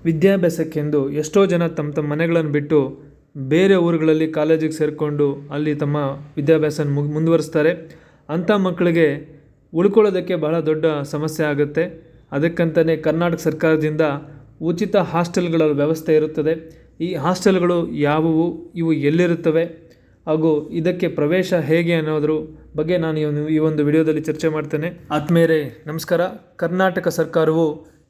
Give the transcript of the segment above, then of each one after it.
ವಿದ್ಯಾಭ್ಯಾಸಕ್ಕೆಂದು ಎಷ್ಟೋ ಜನ ತಮ್ಮ ಮನೆಗಳನ್ನು ಬಿಟ್ಟು ಬೇರೆ ಊರುಗಳಲ್ಲಿ ಕಾಲೇಜಿಗೆ ಸೇರಿಕೊಂಡು ಅಲ್ಲಿ ತಮ್ಮ ವಿದ್ಯಾಭ್ಯಾಸ ಮುಂದುವರಿಸ್ತಾರೆ. ಅಂಥ ಮಕ್ಕಳಿಗೆ ಉಳ್ಕೊಳ್ಳೋದಕ್ಕೆ ಬಹಳ ದೊಡ್ಡ ಸಮಸ್ಯೆ ಆಗುತ್ತೆ. ಅದಕ್ಕಂತಲೇ ಕರ್ನಾಟಕ ಸರ್ಕಾರದಿಂದ ಉಚಿತ ಹಾಸ್ಟೆಲ್ಗಳ ವ್ಯವಸ್ಥೆ ಇರುತ್ತದೆ. ಈ ಹಾಸ್ಟೆಲ್ಗಳು ಯಾವುವು, ಇವು ಎಲ್ಲಿರುತ್ತವೆ ಹಾಗೂ ಇದಕ್ಕೆ ಪ್ರವೇಶ ಹೇಗೆ ಅನ್ನೋದ್ರ ಬಗ್ಗೆ ನಾನು ಈ ಒಂದು ವಿಡಿಯೋದಲ್ಲಿ ಚರ್ಚೆ ಮಾಡ್ತೇನೆ. ಆತ್ಮೀಯರೇ ನಮಸ್ಕಾರ. ಕರ್ನಾಟಕ ಸರ್ಕಾರವು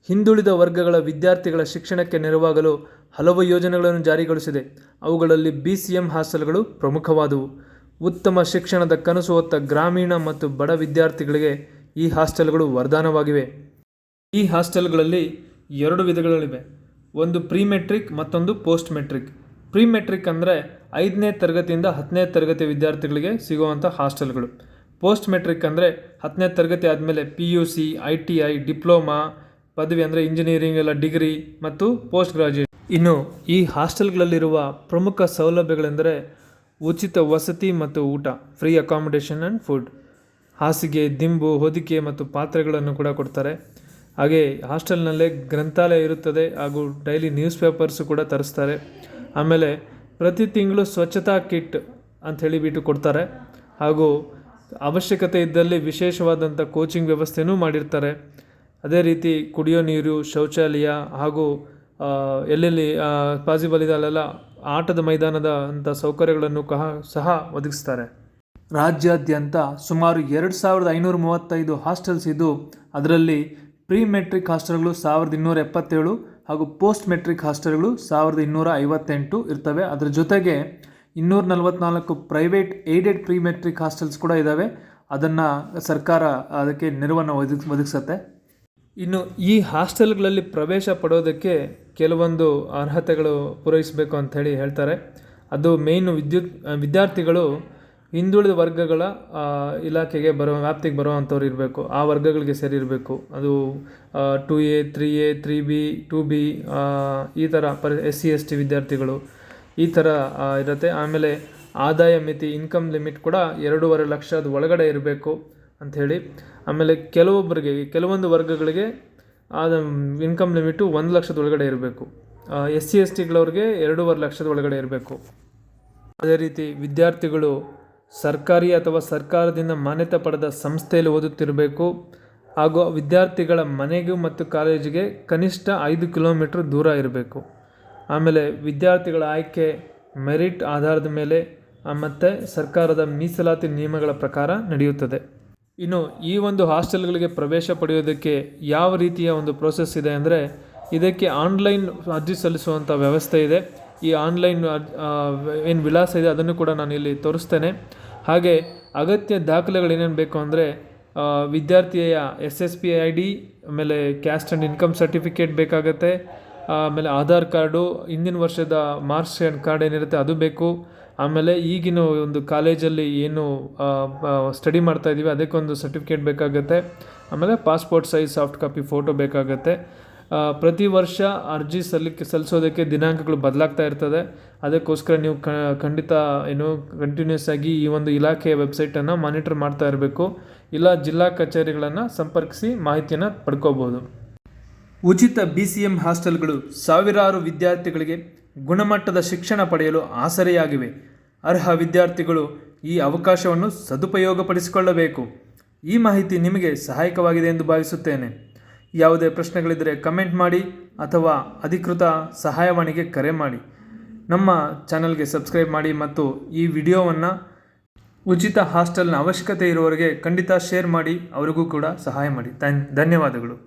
ಹಿಂದುಳಿದ ವರ್ಗಗಳ ವಿದ್ಯಾರ್ಥಿಗಳ ಶಿಕ್ಷಣಕ್ಕೆ ನೆರವಾಗಲು ಹಲವು ಯೋಜನೆಗಳನ್ನು ಜಾರಿಗೊಳಿಸಿದೆ. ಅವುಗಳಲ್ಲಿ BCM ಹಾಸ್ಟೆಲ್ಗಳು ಪ್ರಮುಖವಾದವು. ಉತ್ತಮ ಶಿಕ್ಷಣದ ಕನಸು ಹೊತ್ತ ಗ್ರಾಮೀಣ ಮತ್ತು ಬಡ ವಿದ್ಯಾರ್ಥಿಗಳಿಗೆ ಈ ಹಾಸ್ಟೆಲ್ಗಳು ವರದಾನವಾಗಿವೆ. ಈ ಹಾಸ್ಟೆಲ್ಗಳಲ್ಲಿ 2 ವಿಧಗಳಿವೆ. ಒಂದು ಪ್ರೀ ಮೆಟ್ರಿಕ್, ಮತ್ತೊಂದು ಪೋಸ್ಟ್ ಮೆಟ್ರಿಕ್. ಪ್ರೀ ಮೆಟ್ರಿಕ್ ಅಂದರೆ 5ನೇ ತರಗತಿಯಿಂದ 10ನೇ ತರಗತಿ ವಿದ್ಯಾರ್ಥಿಗಳಿಗೆ ಸಿಗುವಂಥ ಹಾಸ್ಟೆಲ್ಗಳು. ಪೋಸ್ಟ್ ಮೆಟ್ರಿಕ್ ಅಂದರೆ 10ನೇ ತರಗತಿ ಆದಮೇಲೆ PUC, ITI, ಡಿಪ್ಲೊಮಾ, ಪದವಿ ಅಂದರೆ ಇಂಜಿನಿಯರಿಂಗ್ ಎಲ್ಲ ಡಿಗ್ರಿ ಮತ್ತು ಪೋಸ್ಟ್ ಗ್ರಾಜ್ಯುಯೇಟ್. ಇನ್ನು ಈ ಹಾಸ್ಟೆಲ್ಗಳಲ್ಲಿರುವ ಪ್ರಮುಖ ಸೌಲಭ್ಯಗಳೆಂದರೆ ಉಚಿತ ವಸತಿ ಮತ್ತು ಊಟ, ಫ್ರೀ ಅಕಾಮಿಡೇಷನ್ ಆ್ಯಂಡ್ ಫುಡ್, ಹಾಸಿಗೆ, ದಿಂಬು, ಹೊದಿಕೆ ಮತ್ತು ಪಾತ್ರೆಗಳನ್ನು ಕೂಡ ಕೊಡ್ತಾರೆ. ಹಾಗೆ ಹಾಸ್ಟೆಲ್ನಲ್ಲೇ ಗ್ರಂಥಾಲಯ ಇರುತ್ತದೆ ಹಾಗೂ ಡೈಲಿ ನ್ಯೂಸ್ ಪೇಪರ್ಸು ಕೂಡ ತರಿಸ್ತಾರೆ. ಆಮೇಲೆ ಪ್ರತಿ ತಿಂಗಳು ಸ್ವಚ್ಛತಾ ಕಿಟ್ ಅಂತ ಹೇಳಿಬಿಟ್ಟು ಕೊಡ್ತಾರೆ. ಹಾಗೂ ಅವಶ್ಯಕತೆ ಇದ್ದಲ್ಲಿ ವಿಶೇಷವಾದಂಥ ಕೋಚಿಂಗ್ ವ್ಯವಸ್ಥೆನೂ ಮಾಡಿರ್ತಾರೆ. ಅದೇ ರೀತಿ ಕುಡಿಯೋ ನೀರು, ಶೌಚಾಲಯ ಹಾಗೂ ಎಲ್ಲೆಲ್ಲಿ ಪಾಸಿಬಲ್ ಇದೆ ಅಲ್ಲೆಲ್ಲ ಆಟದ ಮೈದಾನದ ಅಂಥ ಸೌಕರ್ಯಗಳನ್ನು ಸಹ ಒದಗಿಸ್ತಾರೆ. ರಾಜ್ಯಾದ್ಯಂತ ಸುಮಾರು 2535 ಹಾಸ್ಟೆಲ್ಸ್ ಇದ್ದು ಅದರಲ್ಲಿ ಪ್ರೀ ಮೆಟ್ರಿಕ್ ಹಾಸ್ಟೆಲ್ಗಳು 1277 ಹಾಗೂ ಪೋಸ್ಟ್ ಮೆಟ್ರಿಕ್ ಹಾಸ್ಟೆಲ್ಗಳು 1258 ಇರ್ತವೆ. ಅದರ ಜೊತೆಗೆ 244 private aided pre matric hostels ಕೂಡ ಇದ್ದಾವೆ. ಅದನ್ನು ಸರ್ಕಾರ ಅದಕ್ಕೆ ನೆರವನ್ನು ಒದಗಿಸುತ್ತೆ. ಇನ್ನು ಈ ಹಾಸ್ಟೆಲ್ಗಳಲ್ಲಿ ಪ್ರವೇಶ ಪಡೋದಕ್ಕೆ ಕೆಲವೊಂದು ಅರ್ಹತೆಗಳು ಪೂರೈಸಬೇಕು ಅಂಥೇಳಿ ಹೇಳ್ತಾರೆ. ಅದು ಮೇಯ್ನು ವಿದ್ಯಾರ್ಥಿಗಳು ಹಿಂದುಳಿದ ವರ್ಗಗಳ ಇಲಾಖೆಗೆ ವ್ಯಾಪ್ತಿಗೆ ಬರುವಂಥವ್ರು ಇರಬೇಕು. ಆ ವರ್ಗಗಳಿಗೆ ಸೇರಿರಬೇಕು. ಅದು 2A, 3A, 3B, 2B ಈ ಥರ SC ST ವಿದ್ಯಾರ್ಥಿಗಳು ಈ ಥರ ಇರುತ್ತೆ. ಆಮೇಲೆ ಆದಾಯ ಮಿತಿ, ಇನ್ಕಮ್ ಲಿಮಿಟ್ ಕೂಡ 2.5 ಲಕ್ಷದ ಒಳಗಡೆ ಇರಬೇಕು ಅಂಥೇಳಿ. ಆಮೇಲೆ ಕೆಲವೊಂದು ವರ್ಗಗಳಿಗೆ ಇನ್ಕಮ್ ಲಿಮಿಟು 1 ಲಕ್ಷದ ಒಳಗಡೆ ಇರಬೇಕು. SC STಗಳವ್ರಿಗೆ 2.5 ಲಕ್ಷದ ಒಳಗಡೆ ಇರಬೇಕು. ಅದೇ ರೀತಿ ವಿದ್ಯಾರ್ಥಿಗಳು ಸರ್ಕಾರಿ ಅಥವಾ ಸರ್ಕಾರದಿಂದ ಮಾನ್ಯತೆ ಪಡೆದ ಸಂಸ್ಥೆಯಲ್ಲಿ ಓದುತ್ತಿರಬೇಕು. ಹಾಗೂ ವಿದ್ಯಾರ್ಥಿಗಳ ಮನೆಗೂ ಮತ್ತು ಕಾಲೇಜಿಗೆ ಕನಿಷ್ಠ 5 ಕಿಲೋಮೀಟ್ರ್ ದೂರ ಇರಬೇಕು. ಆಮೇಲೆ ವಿದ್ಯಾರ್ಥಿಗಳ ಆಯ್ಕೆ ಮೆರಿಟ್ ಆಧಾರದ ಮೇಲೆ ಮತ್ತು ಸರ್ಕಾರದ ಮೀಸಲಾತಿ ನಿಯಮಗಳ ಪ್ರಕಾರ ನಡೆಯುತ್ತದೆ. ಇನ್ನು ಈ ಒಂದು ಹಾಸ್ಟೆಲ್ಗಳಿಗೆ ಪ್ರವೇಶ ಪಡೆಯೋದಕ್ಕೆ ಯಾವ ರೀತಿಯ ಒಂದು ಪ್ರೋಸೆಸ್ ಇದೆ ಅಂದರೆ, ಇದಕ್ಕೆ ಆನ್ಲೈನ್ ಅರ್ಜಿ ಸಲ್ಲಿಸುವಂಥ ವ್ಯವಸ್ಥೆ ಇದೆ. ಈ ಆನ್ಲೈನ್ ಏನು ವಿಳಾಸ ಇದೆ ಅದನ್ನು ಕೂಡ ನಾನು ಇಲ್ಲಿ ತೋರಿಸ್ತೇನೆ. ಹಾಗೆ ಅಗತ್ಯ ದಾಖಲೆಗಳೇನೇನು ಬೇಕು ಅಂದರೆ ವಿದ್ಯಾರ್ಥಿಯ SSP ID, ಆಮೇಲೆ ಕ್ಯಾಸ್ಟ್ ಆ್ಯಂಡ್ ಇನ್ಕಮ್ ಸರ್ಟಿಫಿಕೇಟ್ ಬೇಕಾಗತ್ತೆ. ಆಮೇಲೆ ಆಧಾರ್ ಕಾರ್ಡು, ಹಿಂದಿನ ವರ್ಷದ ಮಾರ್ಕ್ಸ್ ಕಾರ್ಡ್ ಏನಿರುತ್ತೆ ಅದು ಬೇಕು. ಆಮೇಲೆ ಈಗಿನ ಒಂದು ಕಾಲೇಜಲ್ಲಿ ಏನು ಸ್ಟಡಿ ಮಾಡ್ತಾ ಇದ್ದೀವಿ ಅದಕ್ಕೊಂದು ಸರ್ಟಿಫಿಕೇಟ್ ಬೇಕಾಗುತ್ತೆ. ಆಮೇಲೆ passport size soft copy photo ಬೇಕಾಗುತ್ತೆ. ಪ್ರತಿ ವರ್ಷ ಅರ್ಜಿ ಸಲ್ಲಿಸೋದಕ್ಕೆ ದಿನಾಂಕಗಳು ಬದಲಾಗ್ತಾ ಇರ್ತದೆ. ಅದಕ್ಕೋಸ್ಕರ ನೀವು ಖಂಡಿತ ಕಂಟಿನ್ಯೂಸ್ ಆಗಿ ಈ ಒಂದು ಇಲಾಖೆಯ ವೆಬ್ಸೈಟನ್ನು ಮಾನಿಟರ್ ಮಾಡ್ತಾ ಇರಬೇಕು. ಇಲ್ಲ ಜಿಲ್ಲಾ ಕಚೇರಿಗಳನ್ನು ಸಂಪರ್ಕಿಸಿ ಮಾಹಿತಿಯನ್ನು ಪಡ್ಕೋಬೋದು. ಉಚಿತ BCM ಹಾಸ್ಟೆಲ್ಗಳು ಸಾವಿರಾರು ವಿದ್ಯಾರ್ಥಿಗಳಿಗೆ ಗುಣಮಟ್ಟದ ಶಿಕ್ಷಣ ಪಡೆಯಲು ಆಸರೆಯಾಗಿವೆ. ಅರ್ಹ ವಿದ್ಯಾರ್ಥಿಗಳು ಈ ಅವಕಾಶವನ್ನು ಸದುಪಯೋಗಪಡಿಸಿಕೊಳ್ಳಬೇಕು. ಈ ಮಾಹಿತಿ ನಿಮಗೆ ಸಹಾಯಕವಾಗಿದೆ ಎಂದು ಭಾವಿಸುತ್ತೇನೆ. ಯಾವುದೇ ಪ್ರಶ್ನೆಗಳಿದ್ದರೆ ಕಮೆಂಟ್ ಮಾಡಿ ಅಥವಾ ಅಧಿಕೃತ ಸಹಾಯವಾಣಿಗೆ ಕರೆ ಮಾಡಿ. ನಮ್ಮ ಚಾನಲ್ಗೆ ಸಬ್ಸ್ಕ್ರೈಬ್ ಮಾಡಿ ಮತ್ತು ಈ ವಿಡಿಯೋವನ್ನು ಉಚಿತ ಹಾಸ್ಟೆಲ್ನ ಅವಶ್ಯಕತೆ ಇರುವವರಿಗೆ ಖಂಡಿತ ಶೇರ್ ಮಾಡಿ, ಅವರಿಗೂ ಕೂಡ ಸಹಾಯ ಮಾಡಿ. ಧನ್ಯವಾದಗಳು.